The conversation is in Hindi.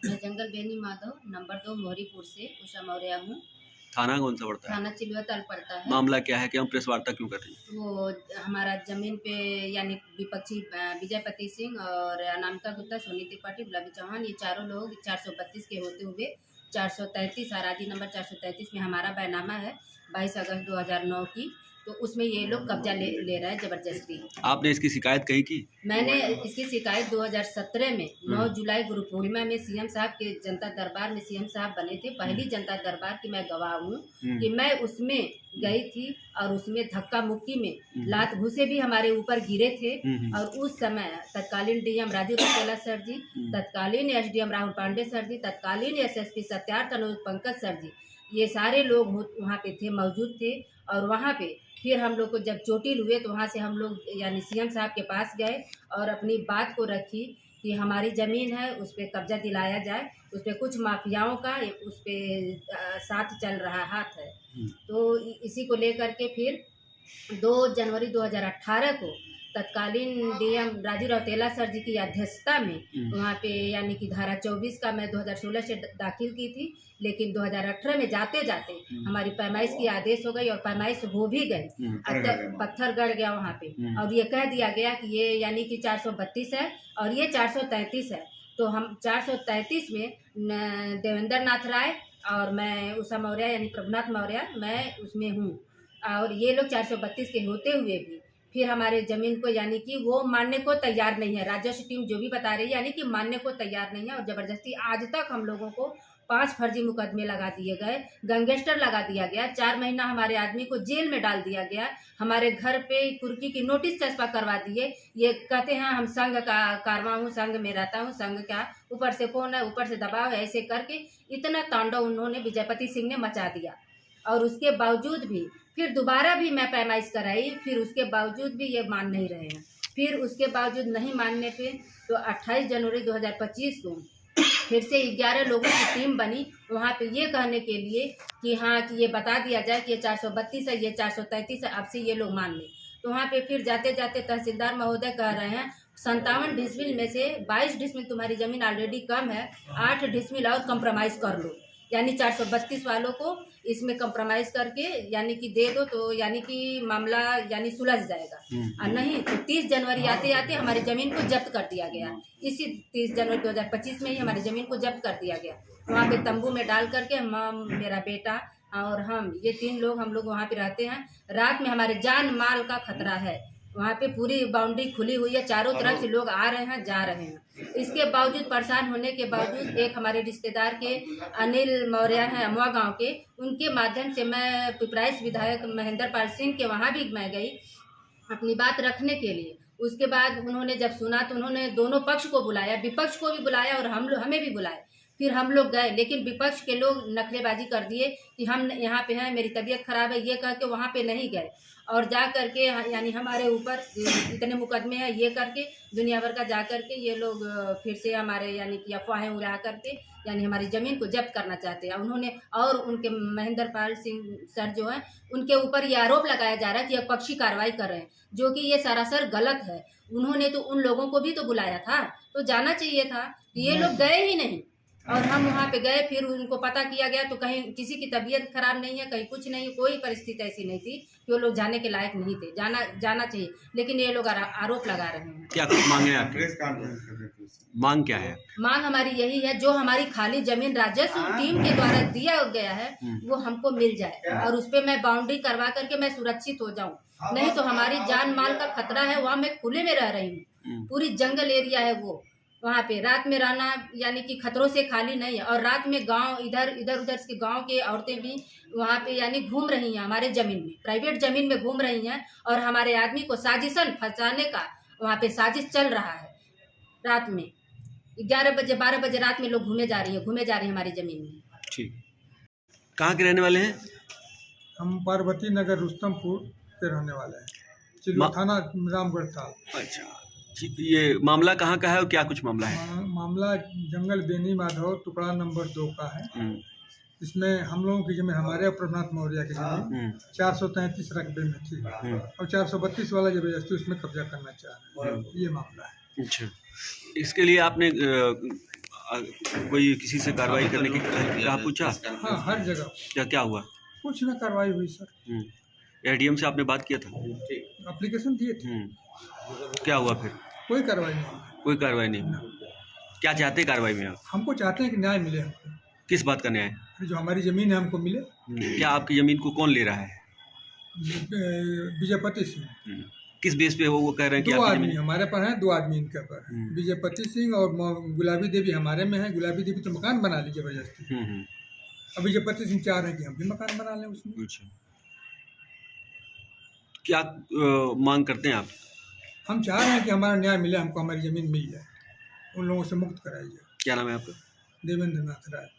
मैं जंगल बेनी माधव नंबर 2 मोहरीपुर से उषा मौर्य हूँ। थाना कौन सा पड़ता है? थाना चिलुआताल पड़ता है। मामला क्या है, क्यों प्रेस वार्ता क्यों कर रही है? वो हमारा जमीन पे यानी विपक्षी विजयपति सिंह और अनामिका गुप्ता, सोनी त्रिपाठी, गुलाबी चौहान, ये चारों लोग 432 के होते हुए 433 आराजी नंबर 433 में हमारा बैनामा है 22 अगस्त 2009 की। तो उसमें ये लोग कब्जा ले रहे हैं जबरदस्ती। आपने इसकी शिकायत कहीं की? मैंने इसकी शिकायत 2017 में 9 जुलाई गुरु पूर्णिमा में सीएम साहब के जनता दरबार में सीएम साहब बने थे, पहली जनता दरबार की मैं गवाह हूँ कि मैं उसमें गई थी और उसमें धक्का मुक्की में लात घूसे भी हमारे ऊपर गिरे थे। और उस समय तत्कालीन डीएम राजीव रौतेला सर जी, तत्कालीन एसडीएम राहुल पांडे सर जी, तत्कालीन एसएसपी सत्यार्थ अनुज पंकज सर जी, ये सारे लोग वहाँ पे थे, मौजूद थे। और वहाँ पे फिर हम लोग को जब चोटिल हुए तो वहाँ से हम लोग यानी सीएम साहब के पास गए और अपनी बात को रखी कि हमारी ज़मीन है, उस पर कब्जा दिलाया जाए, उस पर कुछ माफियाओं का उस पर साथ चल रहा हाथ है। तो इसी को लेकर के फिर 2 जनवरी 2018 को तत्कालीन डीएम राजीव रौतेला सर जी की अध्यक्षता में वहाँ पे यानी कि धारा 24 का मैं 2016 से दाखिल की थी, लेकिन 2018 में जाते जाते हमारी पैमाइश की आदेश हो गई और पैमाइश हो भी गई। पत्थर गड़ गया वहाँ पे और ये कह दिया गया कि ये यानी कि 432 है और ये 433 है। तो हम 433 में देवेंद्र नाथ राय और मैं उषा मौर्य यानी प्रभुनाथ मौर्य मैं उसमें हूँ। और ये लोग 432 के होते हुए भी फिर हमारे ज़मीन को यानी कि वो मानने को तैयार नहीं है। राजस्व टीम जो भी बता रही है यानी कि मानने को तैयार नहीं है और ज़बरदस्ती आज तक हम लोगों को 5 फर्जी मुकदमे लगा दिए गए, गैंगस्टर लगा दिया गया, 4 महीना हमारे आदमी को जेल में डाल दिया गया, हमारे घर पे कुर्की की नोटिस चस्पा करवा दिए। ये कहते हैं हम संघ का कारवां हूँ, संघ में रहता हूँ, संघ का ऊपर से फोन है, ऊपर से दबाव है, ऐसे करके इतना तांडव उन्होंने विजयपति सिंह ने मचा दिया। और उसके बावजूद भी फिर दोबारा भी मैं पैमाइश कराई, फिर उसके बावजूद भी ये मान नहीं रहे हैं। फिर उसके बावजूद नहीं मानने पे तो 28 जनवरी 2025 को फिर से 11 लोगों की टीम बनी वहाँ पे ये कहने के लिए कि हाँ कि ये बता दिया जाए कि ये 432 है, ये 433 है, अब से ये लोग मान लें। तो वहाँ पे फिर जाते जाते तहसीलदार महोदय कह रहे हैं 57 डिसमिल में से 22 डिसमिल तुम्हारी ज़मीन ऑलरेडी कम है, 8 डिसमिल और कंप्रोमाइज़ कर लो, यानी 432 वालों को इसमें कंप्रोमाइज करके यानी कि दे दो, तो यानी कि मामला यानी सुलझ जाएगा। और नहीं तो 30 जनवरी आते आते हमारी ज़मीन को जब्त कर दिया गया। इसी 30 जनवरी 2025 में ही हमारी ज़मीन को जब्त कर दिया गया। वहाँ पे तंबू में डाल करके हम, मेरा बेटा और हम, ये 3 लोग हम लोग वहाँ पे रहते हैं। रात में हमारे जान माल का खतरा है। वहाँ पे पूरी बाउंड्री खुली हुई है, चारों तरफ से लोग आ रहे हैं, जा रहे हैं। इसके बावजूद, परेशान होने के बावजूद, एक हमारे रिश्तेदार के अनिल मौर्य हैं अमवा गांव के, उनके माध्यम से मैं पिपराइच विधायक महेंद्र पाल सिंह के वहाँ भी मैं गई अपनी बात रखने के लिए। उसके बाद उन्होंने जब सुना तो उन्होंने दोनों पक्ष को बुलाया, विपक्ष को भी बुलाया और हमें भी बुलाया। फिर हम लोग गए, लेकिन विपक्ष के लोग नखरेबाजी कर दिए कि हम यहाँ पे हैं, मेरी तबीयत खराब है, ये कह के वहाँ पे नहीं गए। और जा करके यानी हमारे ऊपर इतने मुकदमे हैं ये करके दुनिया भर का जा करके ये लोग फिर से हमारे यानी कि अफवाहें उड़ा करके यानी हमारी ज़मीन को जब्त करना चाहते हैं उन्होंने। और उनके महेंद्र पाल सिंह सर जो हैं उनके ऊपर ये आरोप लगाया जा रहा है कि पक्षी कार्रवाई कर रहे हैं, जो कि ये सरासर गलत है। उन्होंने तो उन लोगों को भी तो बुलाया था, तो जाना चाहिए था। ये लोग गए ही नहीं और हम वहाँ पे गए, फिर उनको पता किया गया तो कहीं किसी की तबीयत खराब नहीं है, कहीं कुछ नहीं, कोई परिस्थिति ऐसी नहीं थी कि वो लोग जाने के लायक नहीं थे। जाना चाहिए, लेकिन ये लोग आरोप लगा रहे हैं। क्या कुछ मांगे आपकी? मांग क्या है? मांग हमारी यही है, जो हमारी खाली जमीन राजस्व टीम के द्वारा दिया गया है वो हमको मिल जाए और उस पर मैं बाउंड्री करवा करके मैं सुरक्षित हो जाऊँ। नहीं तो हमारी जान माल का खतरा है। वहाँ मैं खुले में रह रही हूँ, पूरी जंगल एरिया है वो, वहाँ पे रात में रहना यानी कि खतरों से खाली नहीं है। और रात में गांव इधर उधर के गांव के औरतें भी वहाँ पे यानी घूम रही हैं हमारे ज़मीन में, प्राइवेट ज़मीन में घूम रही हैं और हमारे आदमी को साजिशन फंसाने का वहाँ पे साजिश चल रहा है। रात में 11 बजे 12 बजे रात में लोग घूमे जा रही हैं हमारी ज़मीन में। ठीक, कहाँ के रहने वाले हैं? हम पार्वती नगर रुस्तमपुर के रहने वाले हैं, चिल्लू थाना रामगढ़ ताल। अच्छा, ये मामला कहाँ का है और क्या कुछ मामला है? मामला जंगल बेनी माधव टुकड़ा नंबर 2 का है। इसमें हम लोगों की जमीन, हमारे और प्रभुनाथ मौर्य की जमीन 433 रकबे में थी और 432 वाला जबरदस्ती उसमें कब्जा करना चाह रहे हैं। ये मामला है। अच्छा, इसके लिए आपने कोई किसी से कार्रवाई करने की कहा पूछा? हाँ, हर जगह। क्या हुआ? कुछ ना कार्रवाई हुई सर। एडीएम से आपने बात किया था? एप्लीकेशन दिए थे। क्या हुआ फिर? कोई कार्रवाई नहीं। कोई कार्रवाई नहीं। क्या चाहते हैं कार्रवाई में आप? हमको चाहते हैं कि न्याय मिले हमको। किस बात का न्याय? जो हमारी जमीन है हमको मिले। क्या आपकी जमीन को कौन ले रहा है? विजयपति सिंह। किस बेस पे वो कह रहे हैं कि दो आपकी आदमी जमीन? हमारे पर हैं, 2 आदमी इनके पर हैं। विजयपति सिंह और गुलाबी देवी हमारे में है। गुलाबी देवी तो मकान बना ली जबरदस्ती। अब विजयपति सिंह चाह रहे हैं कि हम भी मकान बना लें उसमें। अच्छा, क्या मांग करते हैं आप? हम चाह रहे हैं कि हमारा न्याय मिले, हमको हमारी जमीन मिल जाए, उन लोगों से मुक्त कराई जाए। क्या नाम है आपका? देवेंद्र नाथ राय।